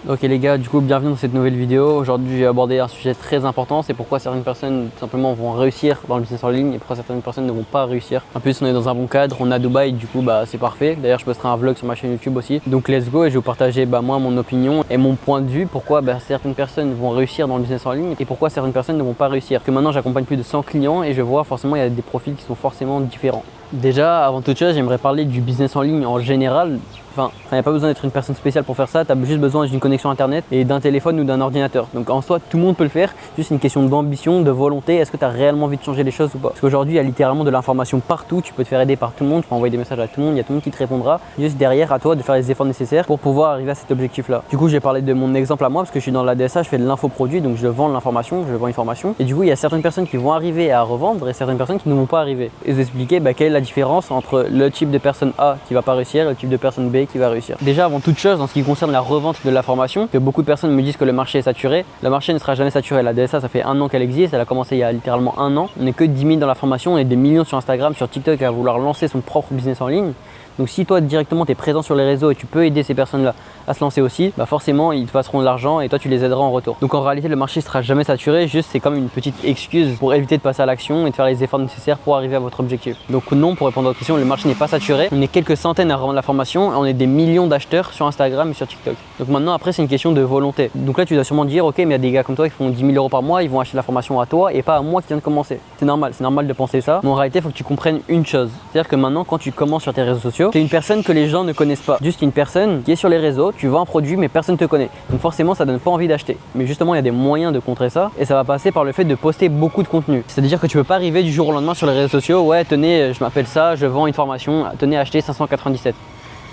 Ok les gars, du coup bienvenue dans cette nouvelle vidéo. Aujourd'hui je vais aborder un sujet très important, c'est pourquoi certaines personnes tout simplement vont réussir dans le business en ligne et pourquoi certaines personnes ne vont pas réussir. En plus on est dans un bon cadre, on est à Dubaï, du coup c'est parfait. D'ailleurs je posterai un vlog sur ma chaîne YouTube aussi. Donc let's go et je vais vous partager moi mon opinion et mon point de vue, pourquoi certaines personnes vont réussir dans le business en ligne et pourquoi certaines personnes ne vont pas réussir. Que maintenant j'accompagne plus de 100 clients et je vois forcément il y a des profils qui sont forcément différents. Déjà avant toute chose j'aimerais parler du business en ligne en général. Enfin, il n'y a pas besoin d'être une personne spéciale pour faire ça, tu as juste besoin d'une connexion internet et d'un téléphone ou d'un ordinateur. Donc en soi, tout le monde peut le faire, juste une question d'ambition, de volonté, est-ce que tu as réellement envie de changer les choses ou pas? Parce qu'aujourd'hui, il y a littéralement de l'information partout, tu peux te faire aider par tout le monde, tu peux envoyer des messages à tout le monde, il y a tout le monde qui te répondra. Juste derrière, à toi de faire les efforts nécessaires pour pouvoir arriver à cet objectif-là. Du coup, j'ai parlé de mon exemple à moi parce que je suis dans l'ADSA, je fais de l'infoproduit, donc je vends l'information, je vends une formation. Et du coup, il y a certaines personnes qui vont arriver à revendre et certaines personnes qui ne vont pas arriver. Et vous expliquer quelle est la différence entre le type de personne A qui va pas réussir et le type de personne B qui va réussir. Déjà, avant toute chose, en ce qui concerne la revente de la formation, que beaucoup de personnes me disent que le marché est saturé. Le marché ne sera jamais saturé. La DSA, ça fait 1 an qu'elle existe. Elle a commencé il y a littéralement 1 an. On n'est que 10 000 dans la formation. On est des millions sur Instagram, sur TikTok à vouloir lancer son propre business en ligne. Donc si toi directement tu es présent sur les réseaux et tu peux aider ces personnes-là à se lancer aussi, forcément ils te passeront de l'argent et toi tu les aideras en retour. Donc en réalité le marché ne sera jamais saturé, juste c'est comme une petite excuse pour éviter de passer à l'action et de faire les efforts nécessaires pour arriver à votre objectif. Donc non, pour répondre à votre question, le marché n'est pas saturé. On est quelques centaines à revendre la formation et on est des millions d'acheteurs sur Instagram et sur TikTok. Donc maintenant après c'est une question de volonté. Donc là tu dois sûrement dire ok, mais il y a des gars comme toi qui font 10 000 € par mois, ils vont acheter la formation à toi et pas à moi qui viens de commencer. C'est normal de penser ça. Mais en réalité il faut que tu comprennes une chose. C'est-à-dire que maintenant quand tu commences sur tes réseaux sociaux, tu es une personne que les gens ne connaissent pas. Juste une personne qui est sur les réseaux, tu vends un produit mais personne ne te connaît. Donc forcément ça donne pas envie d'acheter. Mais justement il y a des moyens de contrer ça et ça va passer par le fait de poster beaucoup de contenu. C'est-à-dire que tu peux pas arriver du jour au lendemain sur les réseaux sociaux, ouais tenez je m'appelle ça, je vends une formation, tenez acheter 597.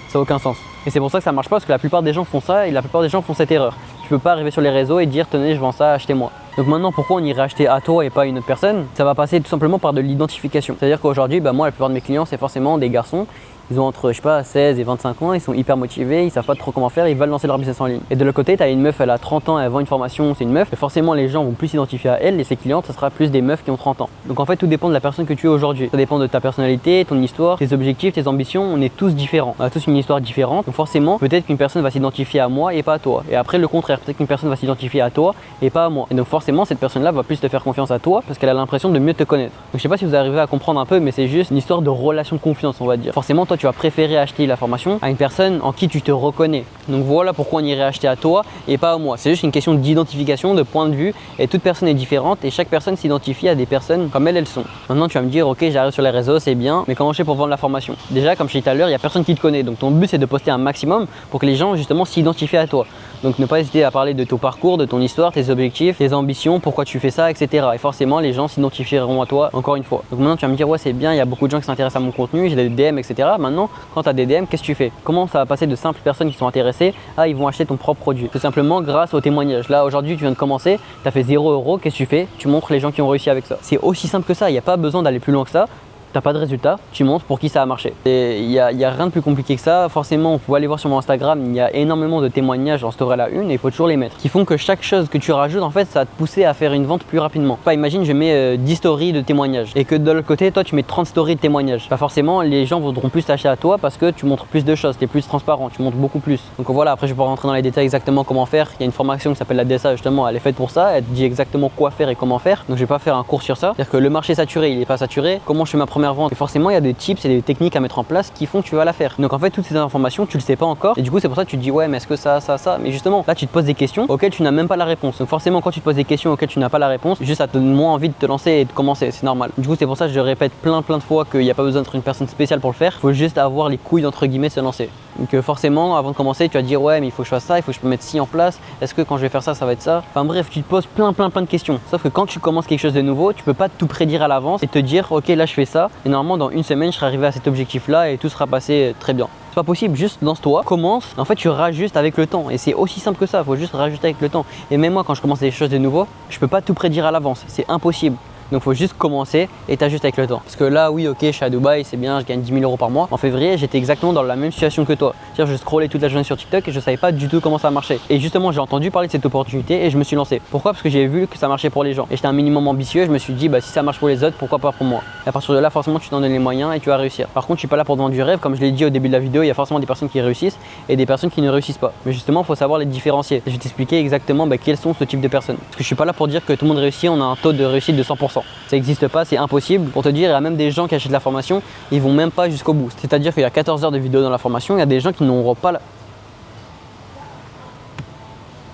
Ça n'a aucun sens. Et c'est pour ça que ça marche pas parce que la plupart des gens font ça et la plupart des gens font cette erreur. Tu peux pas arriver sur les réseaux et dire tenez je vends ça, achetez-moi. Donc maintenant pourquoi on irait acheter à toi et pas à une autre personne? Ça va passer tout simplement par de l'identification. C'est-à-dire qu'aujourd'hui moi la plupart de mes clients c'est forcément des garçons. Ils ont entre 16 et 25 ans, ils sont hyper motivés, ils savent pas trop comment faire, ils veulent lancer leur business en ligne. Et de l'autre côté, tu as une meuf, elle a 30 ans, elle vend une formation, c'est une meuf, et forcément les gens vont plus s'identifier à elle et ses clientes, ça sera plus des meufs qui ont 30 ans. Donc en fait, tout dépend de la personne que tu es aujourd'hui. Ça dépend de ta personnalité, ton histoire, tes objectifs, tes ambitions, on est tous différents. On a tous une histoire différente. Donc forcément, peut-être qu'une personne va s'identifier à moi et pas à toi. Et après le contraire, peut-être qu'une personne va s'identifier à toi et pas à moi. Et donc forcément, cette personne-là va plus te faire confiance à toi parce qu'elle a l'impression de mieux te connaître. Donc je sais pas si vous arrivez à comprendre un peu, mais c'est juste une histoire de relation de confiance, on va dire. Forcément, toi tu vas préférer acheter la formation à une personne en qui tu te reconnais. Donc voilà pourquoi on irait acheter à toi et pas à moi. C'est juste une question d'identification, de point de vue et toute personne est différente et chaque personne s'identifie à des personnes comme elles sont. Maintenant tu vas me dire ok j'arrive sur les réseaux c'est bien mais comment je fais pour vendre la formation? Déjà comme je disais tout à l'heure il n'y a personne qui te connaît donc ton but c'est de poster un maximum pour que les gens justement s'identifient à toi. Donc ne pas hésiter à parler de ton parcours, de ton histoire, tes objectifs, tes ambitions, pourquoi tu fais ça, etc. Et forcément les gens s'identifieront à toi encore une fois. Donc maintenant tu vas me dire ouais c'est bien, il y a beaucoup de gens qui s'intéressent à mon contenu, j'ai des DM, etc. Maintenant quand tu as des DM, qu'est-ce que tu fais? Comment ça va passer de simples personnes qui sont intéressées à ils vont acheter ton propre produit? Tout simplement grâce au témoignage. Là aujourd'hui tu viens de commencer, tu as fait 0 €, qu'est-ce que tu fais? Tu montres les gens qui ont réussi avec ça. C'est aussi simple que ça, il n'y a pas besoin d'aller plus loin que ça. T'as pas de résultat, tu montres pour qui ça a marché. Et il y a rien de plus compliqué que ça. Forcément, on peut aller voir sur mon Instagram, il y a énormément de témoignages en story à la une et il faut toujours les mettre. Qui font que chaque chose que tu rajoutes, en fait, ça va te pousser à faire une vente plus rapidement. Imagine, je mets 10 stories de témoignages et que de l'autre côté, toi, tu mets 30 stories de témoignages. Forcément, les gens voudront plus t'acheter à toi parce que tu montres plus de choses, tu es plus transparent, tu montres beaucoup plus. Donc voilà, après, je vais pas rentrer dans les détails exactement comment faire. Il y a une formation qui s'appelle la DSA, justement, elle est faite pour ça. Elle te dit exactement quoi faire et comment faire. Donc je vais pas faire un cours sur ça. C'est-à-dire que le marché saturé, il est pas saturé. Comment je fais ma première vente? Et forcément, il y a des tips et des techniques à mettre en place qui font que tu vas la faire. Donc en fait toutes ces informations tu le sais pas encore et du coup c'est pour ça que tu te dis ouais mais est-ce que ça mais justement là tu te poses des questions auxquelles tu n'as même pas la réponse. Donc forcément quand tu te poses des questions auxquelles tu n'as pas la réponse, juste ça te donne moins envie de te lancer et de commencer, c'est normal. Du coup c'est pour ça que je répète plein de fois qu'il n'y a pas besoin d'être une personne spéciale pour le faire, il faut juste avoir les couilles entre guillemets de se lancer. Donc forcément avant de commencer tu vas te dire ouais mais il faut que je fasse ça, il faut que je peux mettre ci en place, est-ce que quand je vais faire ça ça va être ça, enfin bref tu te poses plein de questions. Sauf que quand tu commences quelque chose de nouveau tu peux pas tout prédire à l'avance et te dire ok là je fais ça et normalement dans une semaine je serai arrivé à cet objectif là et tout sera passé très bien. C'est pas possible, juste lance-toi, commence, en fait tu rajustes avec le temps et c'est aussi simple que ça, il faut juste rajuster avec le temps. Et même moi quand je commence des choses de nouveau, je peux pas tout prédire à l'avance, c'est impossible. Donc il faut juste commencer et t'ajustes avec le temps. Parce que là, oui, ok, je suis à Dubaï, c'est bien, je gagne 10 000 euros par mois. En février, j'étais exactement dans la même situation que toi. C'est-à-dire, je scrollais toute la journée sur TikTok et je savais pas du tout comment ça marchait. Et justement, j'ai entendu parler de cette opportunité et je me suis lancé. Pourquoi? Parce que j'ai vu que ça marchait pour les gens. Et j'étais un minimum ambitieux. Je me suis dit, bah, si ça marche pour les autres, pourquoi pas pour moi? Et à partir de là, forcément, tu t'en donnes les moyens et tu vas réussir. Par contre, je suis pas là pour te vendre du rêve. Comme je l'ai dit au début de la vidéo, il y a forcément des personnes qui réussissent et des personnes qui ne réussissent pas. Mais justement, il faut savoir les différencier. Et je vais t'expliquer exactement quels sont ce type de personnes. Parce que je suis pas là pour dire que tout le monde réussit, on a un taux de réussite de 100%. Ça n'existe pas, c'est impossible. Pour te dire, il y a même des gens qui achètent la formation, ils vont même pas jusqu'au bout. C'est-à-dire qu'il y a 14 heures de vidéo dans la formation, il y a des gens qui n'auront pas la...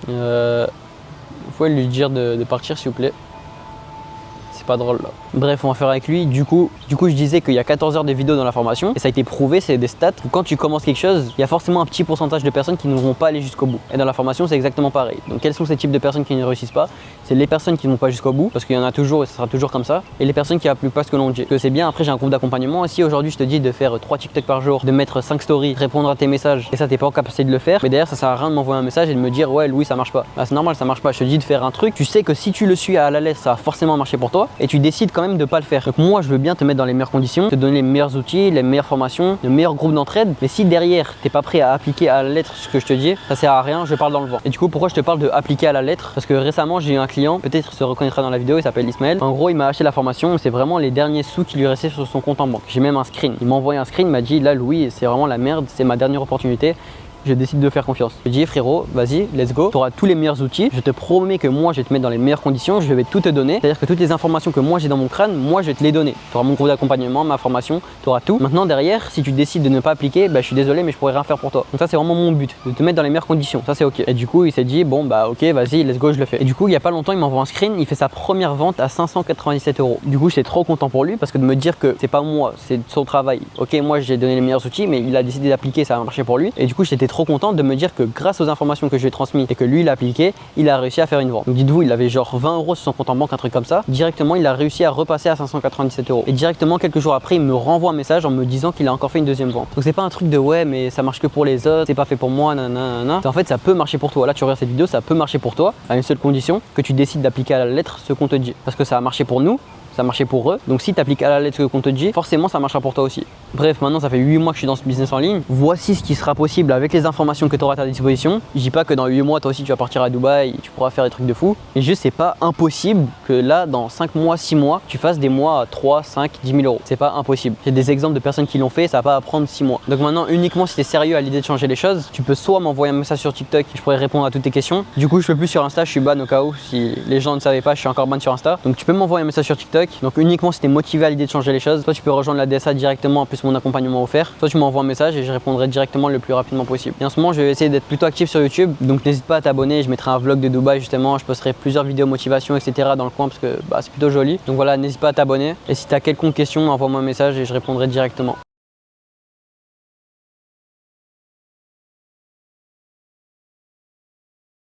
Vous pouvez lui dire de partir s'il vous plaît. C'est pas drôle là. Bref, on va faire avec lui. Du coup, je disais qu'il y a 14 heures de vidéo dans la formation et ça a été prouvé, c'est des stats. Quand tu commences quelque chose, il y a forcément un petit pourcentage de personnes qui ne vont pas aller jusqu'au bout. Et dans la formation, c'est exactement pareil. Donc, quels sont ces types de personnes qui ne réussissent pas? C'est les personnes qui ne vont pas jusqu'au bout, parce qu'il y en a toujours et ce sera toujours comme ça. Et les personnes qui appliquent pas ce que l'on dit. Que c'est bien. Après, j'ai un groupe d'accompagnement. Et si aujourd'hui je te dis de faire 3 TikTok par jour, de mettre 5 stories, de répondre à tes messages, et ça t'es pas en capacité de le faire, mais derrière ça sert à rien de m'envoyer un message et de me dire ouais Louis ça marche pas. Ah, c'est normal, ça marche pas. Je te dis de faire un truc, tu sais que si tu le suis à la lettre, ça va forcément marcher pour toi, et tu décides quand même de pas le faire. Donc moi je veux bien te mettre dans les meilleures conditions, te donner les meilleurs outils, les meilleures formations, le meilleur groupe d'entraide, mais si derrière t'es pas prêt à appliquer à la lettre ce que je te dis, ça sert à rien, je parle dans le vent. Et du coup pourquoi je te parle de appliquer à la lettre? Parce que récemment j'ai eu un client, peut-être se reconnaîtra dans la vidéo, il s'appelle Ismaël. En gros il m'a acheté la formation, c'est vraiment les derniers sous qui lui restaient sur son compte en banque. J'ai même un screen, il m'a envoyé un screen, il m'a dit là Louis c'est vraiment la merde, c'est ma dernière opportunité, je décide de faire confiance. Je dis frérot, vas-y, let's go, tu auras tous les meilleurs outils, je te promets que moi je vais te mettre dans les meilleures conditions, je vais tout te donner, c'est-à-dire que toutes les informations que moi j'ai dans mon crâne, moi je vais te les donner. Tu auras mon groupe d'accompagnement, ma formation, tu auras tout. Maintenant derrière, si tu décides de ne pas appliquer, bah, je suis désolé mais je pourrais rien faire pour toi. Donc ça c'est vraiment mon but, de te mettre dans les meilleures conditions, ça c'est ok. Et du coup il s'est dit bon bah ok vas-y, let's go, je le fais. Et du coup il y a pas longtemps il m'envoie un screen, il fait sa première vente à 597 euros. Du coup j'étais trop content pour lui parce que de me dire que c'est pas moi, c'est son travail. Ok moi j'ai donné les meilleurs outils mais il a décidé d'appliquer, ça a marché pour lui. Et du coup j'étais trop content de me dire que grâce aux informations que je lui ai transmises et que lui il a appliqué, il a réussi à faire une vente. Donc dites-vous, il avait genre 20 euros sur son compte en banque, un truc comme ça. Directement, il a réussi à repasser à 597 euros. Et directement, quelques jours après, il me renvoie un message en me disant qu'il a encore fait une deuxième vente. Donc c'est pas un truc de ouais, mais ça marche que pour les autres, c'est pas fait pour moi, nanana. En fait, ça peut marcher pour toi. Là, tu regardes cette vidéo, ça peut marcher pour toi à une seule condition, que tu décides d'appliquer à la lettre ce qu'on te dit. Parce que ça a marché pour nous. Ça marchait pour eux. Donc si tu appliques à la lettre ce qu'on te dit, forcément ça marchera pour toi aussi. Bref, maintenant ça fait 8 mois que je suis dans ce business en ligne. Voici ce qui sera possible avec les informations que tu auras à ta disposition. Je dis pas que dans 8 mois toi aussi tu vas partir à Dubaï et tu pourras faire des trucs de fou. Et juste c'est pas impossible que là dans 5 mois, 6 mois, tu fasses des mois à 3, 5, 10 000 euros. C'est pas impossible. J'ai des exemples de personnes qui l'ont fait, ça va pas à prendre 6 mois. Donc maintenant uniquement si tu es sérieux à l'idée de changer les choses, tu peux soit m'envoyer un message sur TikTok et je pourrais répondre à toutes tes questions. Du coup je peux plus sur Insta, je suis ban au cas où si les gens ne savaient pas, je suis encore ban sur Insta. Donc tu peux m'envoyer un message sur TikTok. Donc uniquement si tu es motivé à l'idée de changer les choses, soit tu peux rejoindre la DSA directement en plus mon accompagnement offert, soit tu m'envoies un message et je répondrai directement le plus rapidement possible. Et en ce moment je vais essayer d'être plutôt actif sur YouTube, donc n'hésite pas à t'abonner, je mettrai un vlog de Dubaï justement, je posterai plusieurs vidéos motivation etc dans le coin parce que c'est plutôt joli. Donc voilà, n'hésite pas à t'abonner et si tu as quelconque question, envoie-moi un message et je répondrai directement.